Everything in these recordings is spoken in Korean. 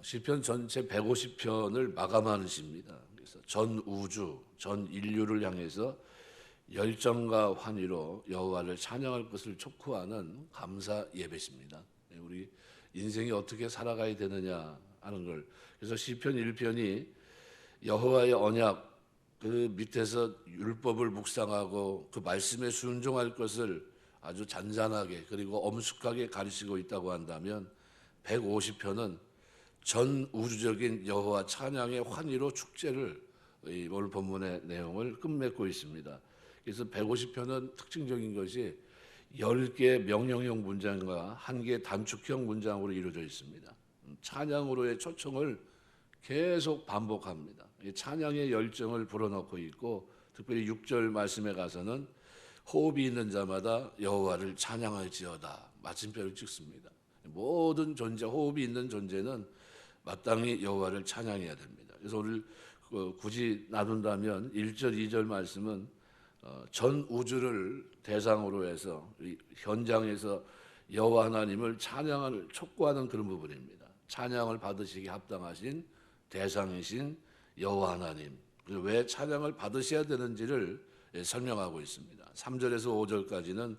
시편 전체 150편을 마감하는 시입니다. 그래서 전 우주, 전 인류를 향해서 열정과 환희로 여호와를 찬양할 것을 촉구하는 감사 예배입니다. 우리 인생이 어떻게 살아가야 되느냐 하는 걸. 그래서 시편 1편이 여호와의 언약 그 밑에서 율법을 묵상하고 그 말씀에 순종할 것을 아주 잔잔하게 그리고 엄숙하게 가르치고 있다고 한다면 150편은 전 우주적인 여호와 찬양의 환희로 축제를 오늘 본문의 내용을 끝맺고 있습니다. 그래서 150편은 특징적인 것이 10개의 명령형 문장과 1개의 단축형 문장으로 이루어져 있습니다. 찬양으로의 초청을 계속 반복합니다. 찬양의 열정을 불어넣고 있고 특별히 6절 말씀에 가서는 호흡이 있는 자마다 여호와를 찬양할지어다 마침표를 찍습니다. 모든 존재, 호흡이 있는 존재는 마땅히 여호와를 찬양해야 됩니다. 그래서 오늘 굳이 나눈다면 1절, 2절 말씀은 전 우주를 대상으로 해서 현장에서 여호와 하나님을 찬양을 촉구하는 그런 부분입니다. 찬양을 받으시기 합당하신 대상이신 여호와 하나님, 왜 찬양을 받으셔야 되는지를 설명하고 있습니다. 3절에서 5절까지는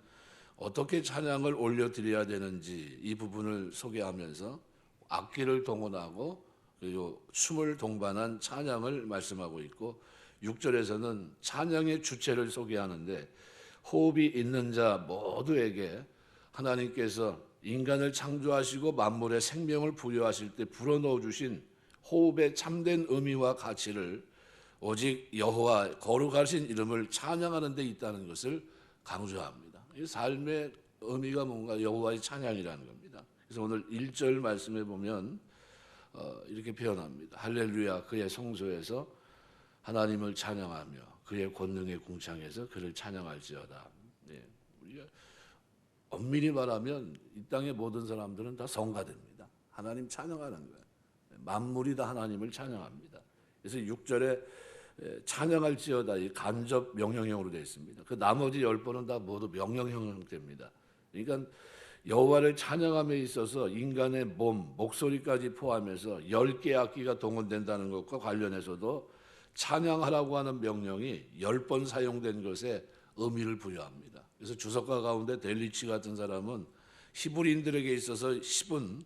어떻게 찬양을 올려드려야 되는지 이 부분을 소개하면서 악기를 동원하고 그리고 춤을 동반한 찬양을 말씀하고 있고 6절에서는 찬양의 주체를 소개하는데 호흡이 있는 자 모두에게 하나님께서 인간을 창조하시고 만물에 생명을 부여하실 때 불어넣어 주신 호흡의 참된 의미와 가치를 오직 여호와 거룩하신 이름을 찬양하는 데 있다는 것을 강조합니다. 이 삶의 의미가 뭔가 여호와의 찬양이라는 겁니다. 그래서 오늘 1절 말씀에 보면 이렇게 표현합니다. 할렐루야 그의 성소에서 하나님을 찬양하며 그의 권능의 궁창에서 그를 찬양할지어다. 네, 우리가 엄밀히 말하면 이 땅의 모든 사람들은 다 성가됩니다. 하나님 찬양하는 거예요. 만물이 다 하나님을 찬양합니다. 그래서 6절에 찬양할지어다 이 간접 명령형으로 되어 있습니다. 그 나머지 10번은 다 모두 명령형 형태입니다. 그러니까 여호와를 찬양함에 있어서 인간의 몸, 목소리까지 포함해서 10개의 악기가 동원된다는 것과 관련해서도 찬양하라고 하는 명령이 10번 사용된 것에 의미를 부여합니다. 그래서 주석가 가운데 델리치 같은 사람은 히브리인들에게 있어서 10은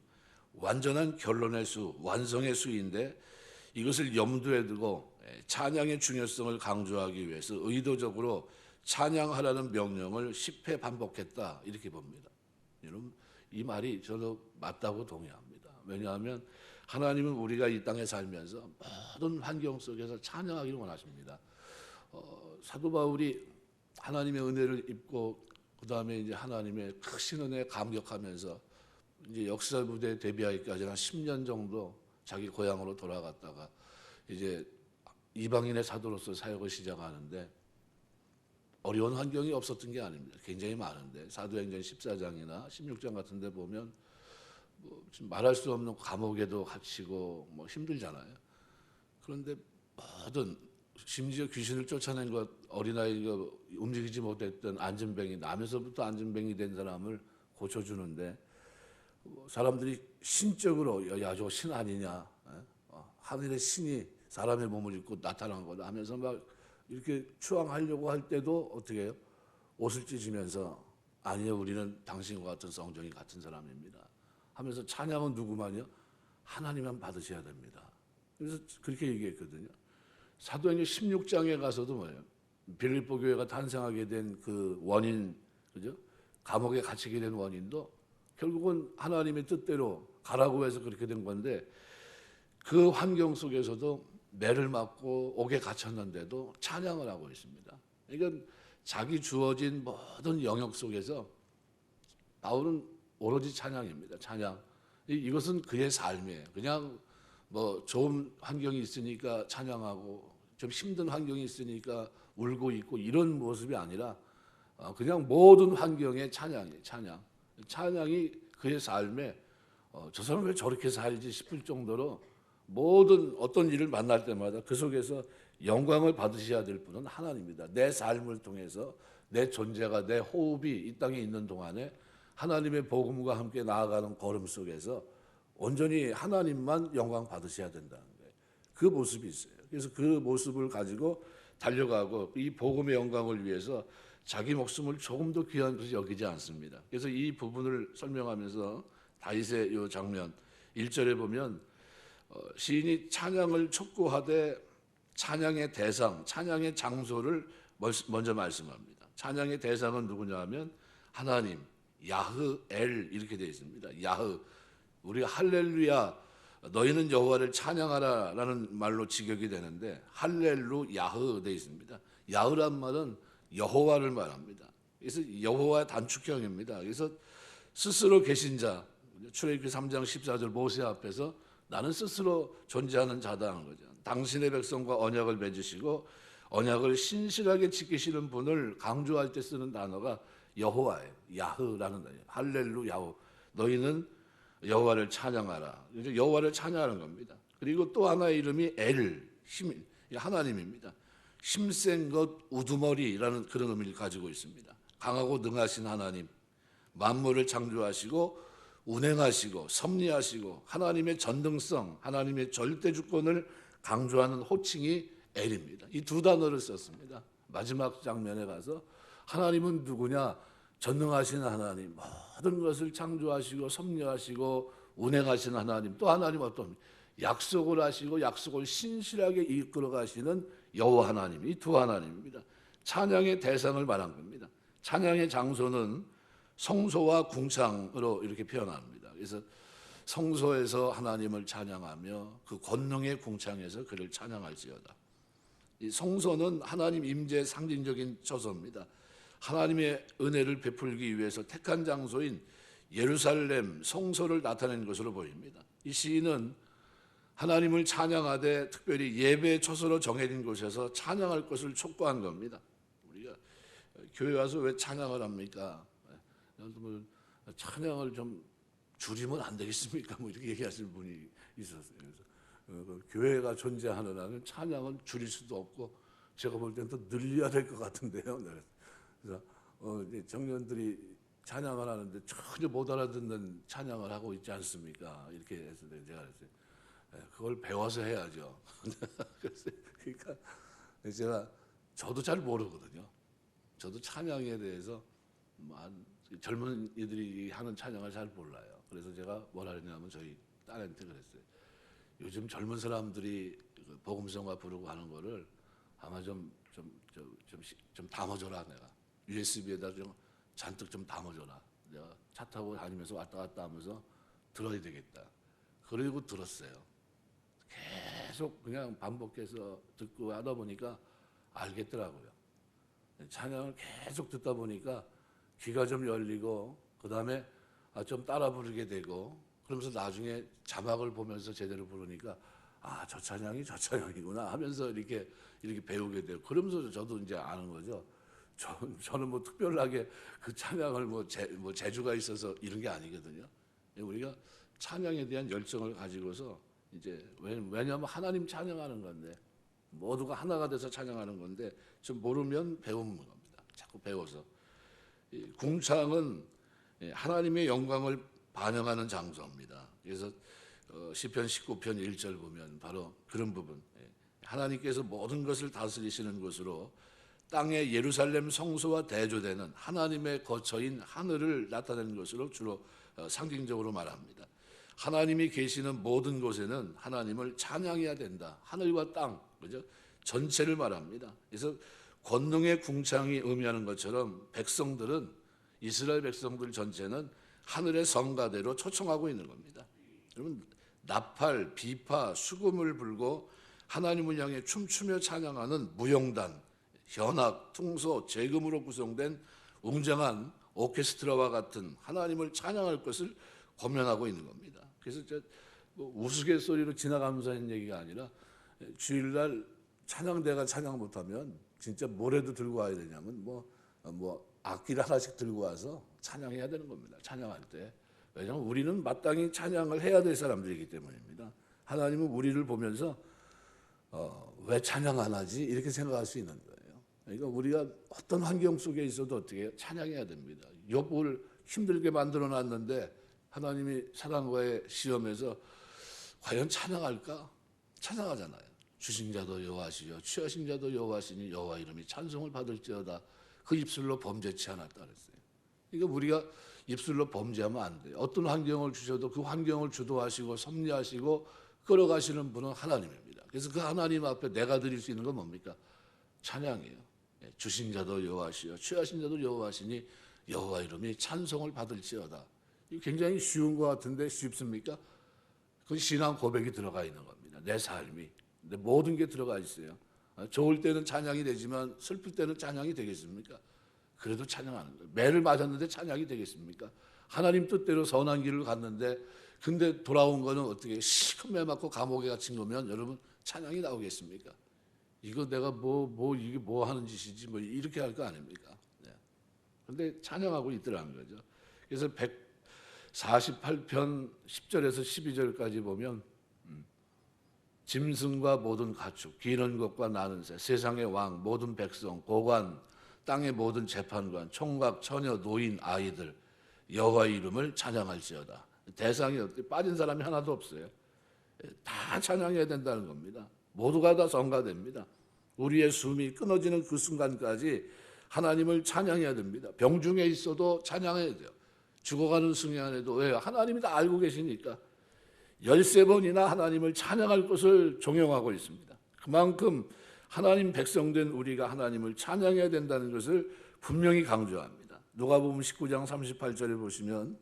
완전한 결론의 수, 완성의 수인데 이것을 염두에 두고 찬양의 중요성을 강조하기 위해서 의도적으로 찬양하라는 명령을 10회 반복했다 이렇게 봅니다. 여러분 이 말이 저도 맞다고 동의합니다. 왜냐하면 하나님은 우리가 이 땅에 살면서 모든 환경 속에서 찬양하기를 원하십니다. 사도 바울이 하나님의 은혜를 입고 그 다음에 이제 하나님의 크신 은혜에 감격하면서 이제 역사 무대에 데뷔하기까지 한 10년 정도 자기 고향으로 돌아갔다가 이제 이방인의 사도로서 사역을 시작하는데 어려운 환경이 없었던 게 아닙니다. 굉장히 많은데 사도행전 14장이나 16장 같은 데 보면 뭐 지금 말할 수 없는 감옥에도 갇히고 뭐 힘들잖아요. 그런데 모든 심지어 귀신을 쫓아낸 것 어린아이가 움직이지 못했던 안진뱅이 남에서부터 안진뱅이 된 사람을 고쳐주는데 사람들이 신적으로 야 저 신 아니냐 하늘의 신이 사람의 몸을 입고 나타난 거다 하면서 막 이렇게 추앙하려고 할 때도 어떻게 해요? 옷을 찢으면서 아니요 우리는 당신과 같은 성정이 같은 사람입니다 하면서 찬양은 누구만요? 하나님만 받으셔야 됩니다. 그래서 그렇게 얘기했거든요. 사도행전 16장에 가서도 뭐예요? 빌립보 교회가 탄생하게 된 그 원인, 그죠? 감옥에 갇히게 된 원인도 결국은 하나님의 뜻대로 가라고 해서 그렇게 된 건데 그 환경 속에서도 매를 맞고 옥에 갇혔는데도 찬양을 하고 있습니다. 그러니까 자기 주어진 모든 영역 속에서 바울은 오로지 찬양입니다. 찬양. 이것은 그의 삶이에요. 그냥 뭐 좋은 환경이 있으니까 찬양하고 좀 힘든 환경이 있으니까 울고 있고 이런 모습이 아니라 그냥 모든 환경에 찬양이에요. 찬양. 찬양이 그의 삶에 저 사람 왜 저렇게 살지 싶을 정도로 모든 어떤 일을 만날 때마다 그 속에서 영광을 받으셔야 될 분은 하나님입니다. 내 삶을 통해서 내 존재가 내 호흡이 이 땅에 있는 동안에 하나님의 복음과 함께 나아가는 걸음 속에서 온전히 하나님만 영광 받으셔야 된다는 거예요. 그 모습이 있어요. 그래서 그 모습을 가지고 달려가고 이 복음의 영광을 위해서 자기 목숨을 조금도 귀한 것이 여기지 않습니다. 그래서 이 부분을 설명하면서 다윗의 이 장면 1절에 보면 시인이 찬양을 촉구하되 찬양의 대상, 찬양의 장소를 먼저 말씀합니다. 찬양의 대상은 누구냐 하면 하나님, 야흐 엘 이렇게 되어 있습니다. 야흐, 우리가 할렐루야 너희는 여호와를 찬양하라라는 말로 직역이 되는데 할렐루 야흐 되어 있습니다. 야흐란 말은 여호와를 말합니다. 그래서 여호와 단축형입니다. 그래서 스스로 계신 자, 출애굽기 3장 14절 모세 앞에서 나는 스스로 존재하는 자다 하는 거죠. 당신의 백성과 언약을 맺으시고 언약을 신실하게 지키시는 분을 강조할 때 쓰는 단어가 여호와예요. 야흐라는 단어예요. 할렐루 야후. 너희는 여호와를 찬양하라. 여호와를 찬양하는 겁니다. 그리고 또 하나의 이름이 엘, 힘, 하나님입니다. 힘센 것, 우두머리라는 그런 의미를 가지고 있습니다. 강하고 능하신 하나님, 만물을 창조하시고 운행하시고 섭리하시고 하나님의 전능성, 하나님의 절대 주권을 강조하는 호칭이 엘입니다. 이 두 단어를 썼습니다. 마지막 장면에 가서 하나님은 누구냐? 전능하신 하나님, 모든 것을 창조하시고 섭리하시고 운행하신 하나님, 또 하나님 어떤 약속을 하시고 약속을 신실하게 이끌어 가시는 여호와 하나님, 이 두 하나님입니다. 찬양의 대상을 말한 겁니다. 찬양의 장소는 성소와 궁창으로 이렇게 표현합니다. 그래서 성소에서 하나님을 찬양하며 그 권능의 궁창에서 그를 찬양할지어다. 이 성소는 하나님 임재의 상징적인 처소입니다. 하나님의 은혜를 베풀기 위해서 택한 장소인 예루살렘 성소를 나타낸 것으로 보입니다. 이 시인은 하나님을 찬양하되 특별히 예배 처소로 정해진 곳에서 찬양할 것을 촉구한 겁니다. 우리가 교회 와서 왜 찬양을 합니까? 찬양을 좀 줄이면 안 되겠습니까? 뭐 이렇게 얘기하시는 분이 있었어요. 그래서 교회가 존재하는 한은 찬양은 줄일 수도 없고 제가 볼 때는 더 늘려야 될 것 같은데요. 그래서 이제 청년들이 찬양을 하는데 전혀 못 알아듣는 찬양을 하고 있지 않습니까? 이렇게 해서 제가 그랬어요. 그걸 배워서 해야죠. 그러니까 저도 잘 모르거든요. 저도 찬양에 대해서 젊은 이들이 하는 찬양을 잘 몰라요. 그래서 제가 뭐라 그랬냐면 저희 딸한테 그랬어요. 요즘 젊은 사람들이 복음성가 부르고 하는 거를 아마 좀 담아줘라 내가. USB에다 좀 잔뜩 좀 담아줘라. 내가 차 타고 다니면서 왔다 갔다 하면서 들어야 되겠다. 그리고 들었어요. 계속 그냥 반복해서 듣고 하다 보니까 알겠더라고요. 찬양을 계속 듣다 보니까 귀가 좀 열리고 그 다음에 좀 따라 부르게 되고 그러면서 나중에 자막을 보면서 제대로 부르니까 저 찬양이 저 찬양이구나 하면서 이렇게 배우게 되고 그러면서 저도 이제 아는 거죠. 저는 뭐 특별하게 그 찬양을 재주가 있어서 이런 게 아니거든요. 우리가 찬양에 대한 열정을 가지고서 이제 왜냐하면 하나님 찬양하는 건데 모두가 하나가 돼서 찬양하는 건데 좀 모르면 배우는 겁니다. 자꾸 배워서 궁창은 하나님의 영광을 반영하는 장소입니다. 그래서 시편 19편 1절 보면 바로 그런 부분 하나님께서 모든 것을 다스리시는 곳으로 땅의 예루살렘 성소와 대조되는 하나님의 거처인 하늘을 나타내는 것으로 주로 상징적으로 말합니다. 하나님이 계시는 모든 곳에는 하나님을 찬양해야 된다. 하늘과 땅, 그죠? 전체를 말합니다. 그래서 권능의 궁창이 의미하는 것처럼 백성들은 이스라엘 백성들 전체는 하늘의 성가대로 초청하고 있는 겁니다. 여러분 나팔, 비파, 수금을 불고 하나님을 향해 춤추며 찬양하는 무용단, 현악, 퉁소, 재금으로 구성된 웅장한 오케스트라와 같은 하나님을 찬양할 것을 권면하고 있는 겁니다. 그래서 우스갯소리로 지나가면서 하는 얘기가 아니라 주일날 찬양대가 찬양 못하면 진짜 뭐라도 들고 와야 되냐면 악기를 하나씩 들고 와서 찬양해야 되는 겁니다. 찬양할 때. 왜냐하면 우리는 마땅히 찬양을 해야 될 사람들이기 때문입니다. 하나님은 우리를 보면서 왜 찬양 안 하지? 이렇게 생각할 수 있는 거예요. 그러니까 우리가 어떤 환경 속에 있어도 어떻게 찬양해야 됩니다. 욥을 힘들게 만들어 놨는데 하나님이 사람과의 시험에서 과연 찬양할까? 찬양하잖아요. 주신 자도 여호와시요 취하신 자도 여호와시니 여호와 이름이 찬송을 받을지어다. 그 입술로 범죄치 않았다 그랬어요. 그러니까 우리가 입술로 범죄하면 안 돼요. 어떤 환경을 주셔도 그 환경을 주도하시고 섭리하시고 끌어가시는 분은 하나님입니다. 그래서 그 하나님 앞에 내가 드릴 수 있는 건 뭡니까? 찬양이에요. 주신 자도 여호와시요 취하신 자도 여호와시니 여호와 이름이 찬송을 받을지어다. 이게 굉장히 쉬운 것 같은데 쉽습니까? 그건 신앙 고백이 들어가 있는 겁니다. 내 삶이. 근데 모든 게 들어가 있어요. 좋을 때는 찬양이 되지만 슬플 때는 찬양이 되겠습니까? 그래도 찬양하는 거예요. 매를 맞았는데 찬양이 되겠습니까? 하나님 뜻대로 선한 길을 갔는데 근데 돌아온 거는 어떻게 시큰 매 맞고 감옥에 갇힌 거면 여러분 찬양이 나오겠습니까? 이거 내가 이게 뭐 하는 짓이지 뭐 이렇게 할 거 아닙니까? 네. 근데 찬양하고 있더라는 거죠. 그래서 148편 10절에서 12절까지 보면 짐승과 모든 가축, 기는 것과 나는 새, 세상의 왕, 모든 백성, 고관, 땅의 모든 재판관, 총각, 처녀, 노인, 아이들 여호와 이름을 찬양할지어다. 대상이 어떻게 빠진 사람이 하나도 없어요. 다 찬양해야 된다는 겁니다. 모두가 다 성가됩니다. 우리의 숨이 끊어지는 그 순간까지 하나님을 찬양해야 됩니다. 병중에 있어도 찬양해야 돼요. 죽어가는 순간에도 왜요? 하나님이 다 알고 계시니까 13번이나 하나님을 찬양할 것을 종용하고 있습니다. 그만큼 하나님 백성된 우리가 하나님을 찬양해야 된다는 것을 분명히 강조합니다. 누가복음 19장 38절에 보시면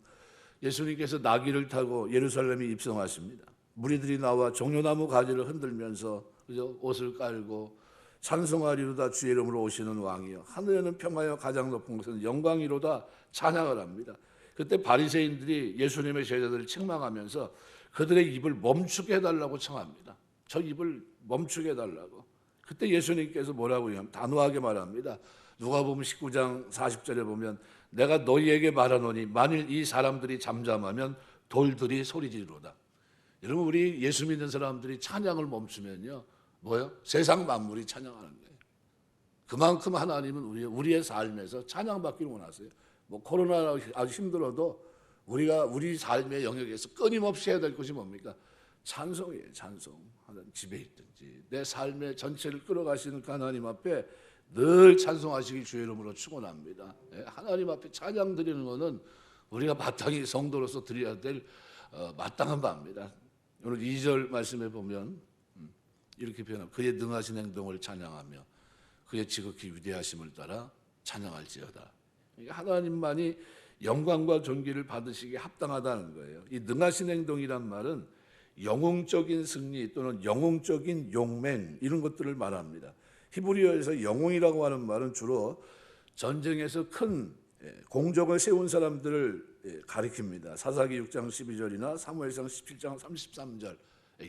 예수님께서 나귀를 타고 예루살렘에 입성하십니다. 무리들이 나와 종려나무 가지를 흔들면서 그죠? 옷을 깔고 찬송하리로다 주의 이름으로 오시는 왕이여 하늘에는 평화여 가장 높은 곳에는 영광이로다 찬양을 합니다. 그때 바리새인들이 예수님의 제자들을 책망하면서 그들의 입을 멈추게 해달라고 청합니다. 저 입을 멈추게 해달라고. 그때 예수님께서 뭐라고 하냐면 단호하게 말합니다. 누가복음 19장 40절에 보면 내가 너희에게 말하노니 만일 이 사람들이 잠잠하면 돌들이 소리 지르로다. 여러분 우리 예수 믿는 사람들이 찬양을 멈추면요. 뭐요? 세상 만물이 찬양하는 거예요. 그만큼 하나님은 우리의 삶에서 찬양받기를 원하세요. 뭐 코로나 아주 힘들어도 우리가 우리 삶의 영역에서 끊임없이 해야 될 것이 뭡니까? 찬송이에요. 찬송. 하나님 집에 있든지 내 삶의 전체를 끌어가시는 그 하나님 앞에 늘 찬송하시기 주의 이름으로 축원합니다. 하나님 앞에 찬양 드리는 것은 우리가 마땅히 성도로서 드려야 될 마땅한 바입니다. 오늘 2절 말씀에 보면 이렇게 표현합니다. 그의 능하신 행동을 찬양하며 그의 지극히 위대하심을 따라 찬양할지어다. 하나님만이 영광과 존귀를 받으시기에 합당하다는 거예요. 이 능하신 행동이란 말은 영웅적인 승리 또는 영웅적인 용맹 이런 것들을 말합니다. 히브리어에서 영웅이라고 하는 말은 주로 전쟁에서 큰 공적을 세운 사람들을 가리킵니다. 사사기 6장 12절이나 사무엘상 17장 33절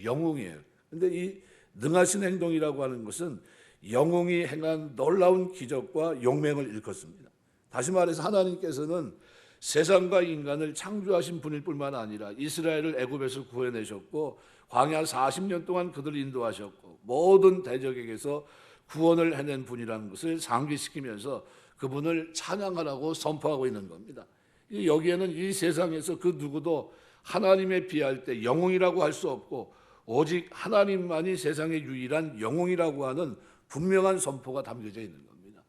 영웅이에요. 그런데 이 능하신 행동이라고 하는 것은 영웅이 행한 놀라운 기적과 용맹을 일컫습니다. 다시 말해서 하나님께서는 세상과 인간을 창조하신 분일 뿐만 아니라 이스라엘을 애굽에서 구해내셨고 광야 40년 동안 그들을 인도하셨고 모든 대적에게서 구원을 해낸 분이라는 것을 상기시키면서 그분을 찬양하라고 선포하고 있는 겁니다. 여기에는 이 세상에서 그 누구도 하나님에 비할 때 영웅이라고 할 수 없고 오직 하나님만이 세상의 유일한 영웅이라고 하는 분명한 선포가 담겨져 있는 겁니다.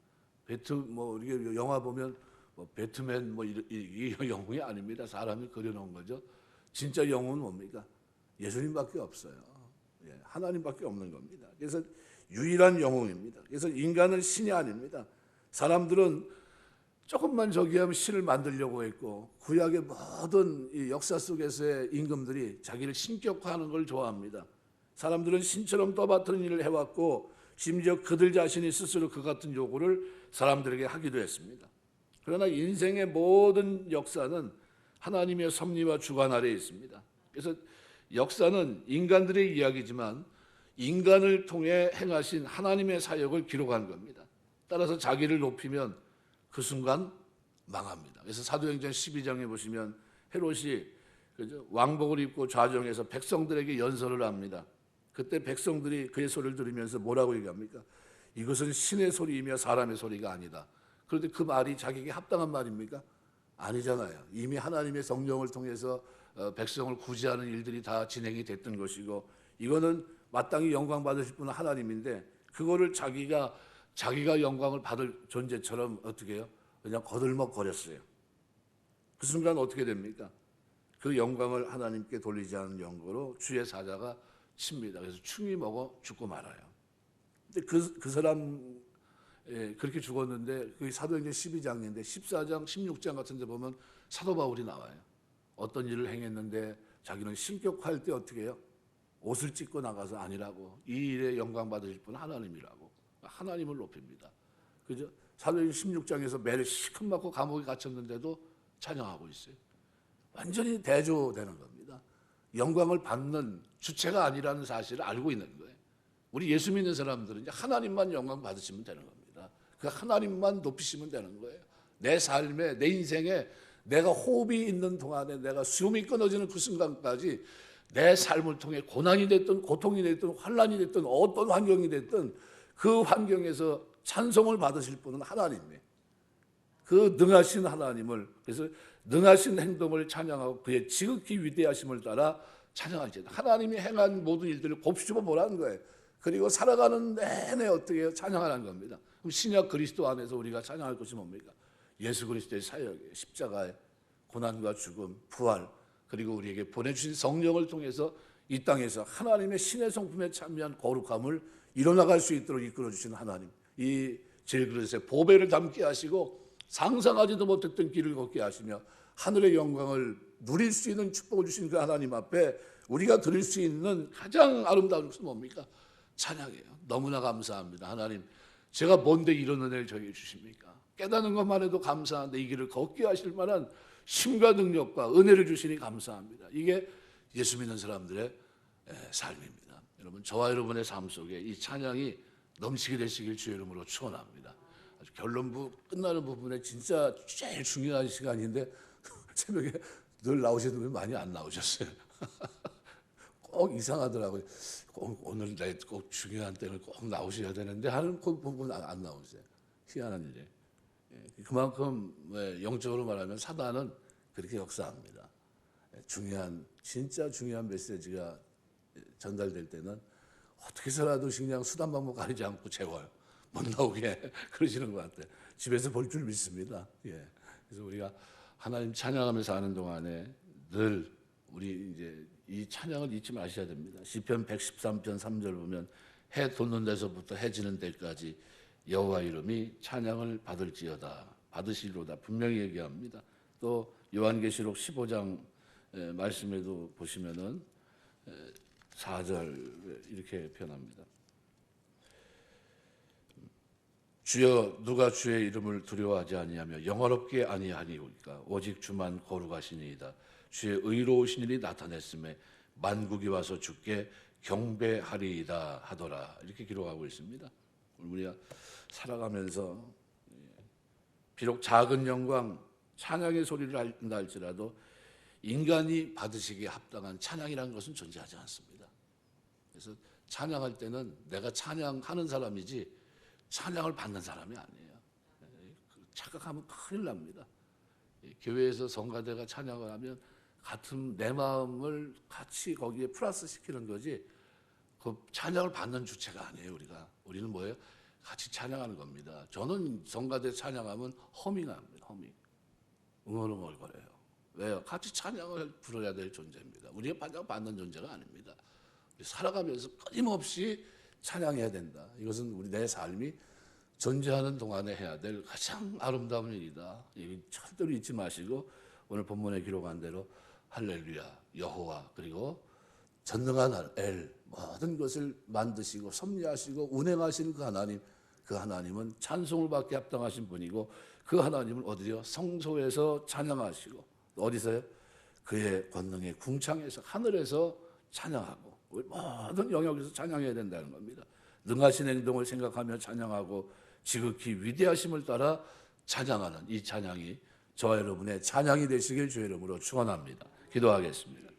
우리 영화 보면 배트맨 이 영웅이 아닙니다. 사람이 그려놓은 거죠. 진짜 영웅은 뭡니까? 예수님밖에 없어요. 하나님밖에 없는 겁니다. 그래서 유일한 영웅입니다. 그래서 인간은 신이 아닙니다. 사람들은 조금만 저기 하면 신을 만들려고 했고 구약의 모든 이 역사 속에서의 임금들이 자기를 신격화하는 걸 좋아합니다. 사람들은 신처럼 떠받드는 일을 해왔고 심지어 그들 자신이 스스로 그 같은 요구를 사람들에게 하기도 했습니다. 그러나 인생의 모든 역사는 하나님의 섭리와 주관 아래에 있습니다. 그래서 역사는 인간들의 이야기지만 인간을 통해 행하신 하나님의 사역을 기록한 겁니다. 따라서 자기를 높이면 그 순간 망합니다. 그래서 사도행전 12장에 보시면 헤롯이 왕복을 입고 좌정해서 백성들에게 연설을 합니다. 그때 백성들이 그의 소리를 들으면서 뭐라고 얘기합니까? 이것은 신의 소리이며 사람의 소리가 아니다. 그런데 그 말이 자기에게 합당한 말입니까? 아니잖아요. 이미 하나님의 성령을 통해서 백성을 구제하는 일들이 다 진행이 됐던 것이고, 이거는 마땅히 영광 받으실 분은 하나님인데, 그거를 자기가 영광을 받을 존재처럼 어떻게 해요? 그냥 거들먹거렸어요. 그 순간 어떻게 됩니까? 그 영광을 하나님께 돌리지 않은 영광으로 주의 사자가 칩니다. 그래서 충이 먹어 죽고 말아요. 근데 그 사람 그렇게 죽었는데, 그 사도행전 12장인데 14장, 16장 같은 데 보면 사도 바울이 나와요. 어떤 일을 행했는데 자기는 신격할 때 어떻게 해요? 옷을 찢고 나가서 아니라고, 이 일에 영광 받으실 분은 하나님이라고 하나님을 높입니다. 그죠? 사도행전 16장에서 매를 시큰 맞고 감옥에 갇혔는데도 찬양하고 있어요. 완전히 대조되는 겁니다. 영광을 받는 주체가 아니라는 사실을 알고 있는 거예요. 우리 예수 믿는 사람들은 이제 하나님만 영광 받으시면 되는 겁니다. 그 하나님만 높이시면 되는 거예요. 내 삶에, 내 인생에 내가 호흡이 있는 동안에, 내가 숨이 끊어지는 그 순간까지 내 삶을 통해 고난이 됐든 고통이 됐든 환난이 됐든 어떤 환경이 됐든 그 환경에서 찬송을 받으실 분은 하나님이에요. 그 능하신 하나님을, 그래서 능하신 행동을 찬양하고 그의 지극히 위대하심을 따라 찬양하지. 하나님이 행한 모든 일들을 곱씹어 보라는 거예요. 그리고 살아가는 내내 어떻게 해요? 찬양하는 겁니다. 그럼 신약 그리스도 안에서 우리가 찬양할 것이 뭡니까? 예수 그리스도의 사역에, 십자가의 고난과 죽음, 부활, 그리고 우리에게 보내주신 성령을 통해서 이 땅에서 하나님의 신의 성품에 참여한 거룩함을 이뤄나갈 수 있도록 이끌어주시는 하나님, 이 질그릇에 보배를 담게 하시고 상상하지도 못했던 길을 걷게 하시며 하늘의 영광을 누릴 수 있는 축복을 주신 그 하나님 앞에 우리가 드릴 수 있는 가장 아름다운 것은 뭡니까? 찬양이에요. 너무나 감사합니다. 하나님, 제가 뭔데 이런 은혜를 저에게 주십니까? 깨닫는 것만 해도 감사한데 이 길을 걷게 하실 만한 힘과 능력과 은혜를 주시니 감사합니다. 이게 예수 믿는 사람들의 삶입니다. 여러분, 저와 여러분의 삶 속에 이 찬양이 넘치게 되시길 주의 이름으로 축원합니다. 아주 결론부 끝나는 부분에 진짜 제일 중요한 시간인데 새벽에 늘 나오시는 분이 많이 안 나오셨어요. 꼭 이상하더라고요. 꼭 오늘 내 꼭 중요한 때는 꼭 나오셔야 되는데 하는 그 부분 안 나오세요. 희한한 일이에요. 그만큼 영적으로 말하면 사단은 그렇게 역사합니다. 중요한, 진짜 중요한 메시지가 전달될 때는 어떻게 해서라도 그냥 수단 방법 가리지 않고 재워요. 못 나오게 그러시는 것 같아요. 집에서 볼 줄 믿습니다. 그래서 우리가 하나님 찬양하면서 하는 동안에 늘 우리 이제 이 찬양을 잊지 마셔야 됩니다. 시편 113편 3절 보면 해 돋는 데서부터 해 지는 데까지 여호와 이름이 찬양을 받으시리로다 분명히 얘기합니다. 또 요한계시록 15장 말씀에도 보시면은 4절 이렇게 표현합니다. 주여 누가 주의 이름을 두려워하지 아니하며 영화롭게 아니하니까 오직 주만 거룩하시니이다. 주의 의로우신 일이 나타냈음에 만국이 와서 주께 경배하리이다 하더라. 이렇게 기록하고 있습니다. 우리가 살아가면서 비록 작은 영광, 찬양의 소리를 한다 할지라도 인간이 받으시기에 합당한 찬양이라는 것은 존재하지 않습니다. 그래서 찬양할 때는 내가 찬양하는 사람이지 찬양을 받는 사람이 아니에요. 착각하면 큰일 납니다. 교회에서 성가대가 찬양을 하면 같은 내 마음을 같이 거기에 플러스 시키는 거지 그 찬양을 받는 주체가 아니에요. 우리는 뭐예요? 같이 찬양하는 겁니다. 저는 성가대 찬양하면 허밍합니다. 허밍. 응얼응얼거려요. 왜요? 같이 찬양을 부르야 될 존재입니다. 우리가 받는 존재가 아닙니다. 살아가면서 끊임없이 찬양해야 된다. 이것은 우리 내 삶이 존재하는 동안에 해야 될 가장 아름다운 일이다. 절대로 잊지 마시고 오늘 본문에 기록한 대로 할렐루야, 여호와, 그리고 전능한 엘, 모든 것을 만드시고 섭리하시고 운행하신 그 하나님은 찬송을 받게 합당하신 분이고 그 하나님을 어디요? 성소에서 찬양하시고 어디서요? 그의 권능의 궁창에서 하늘에서 찬양하고 모든 영역에서 찬양해야 된다는 겁니다. 능하신 행동을 생각하며 찬양하고 지극히 위대하심을 따라 찬양하는 이 찬양이 저와 여러분의 찬양이 되시길 주의 이름으로 축원합니다. 기도하겠습니다.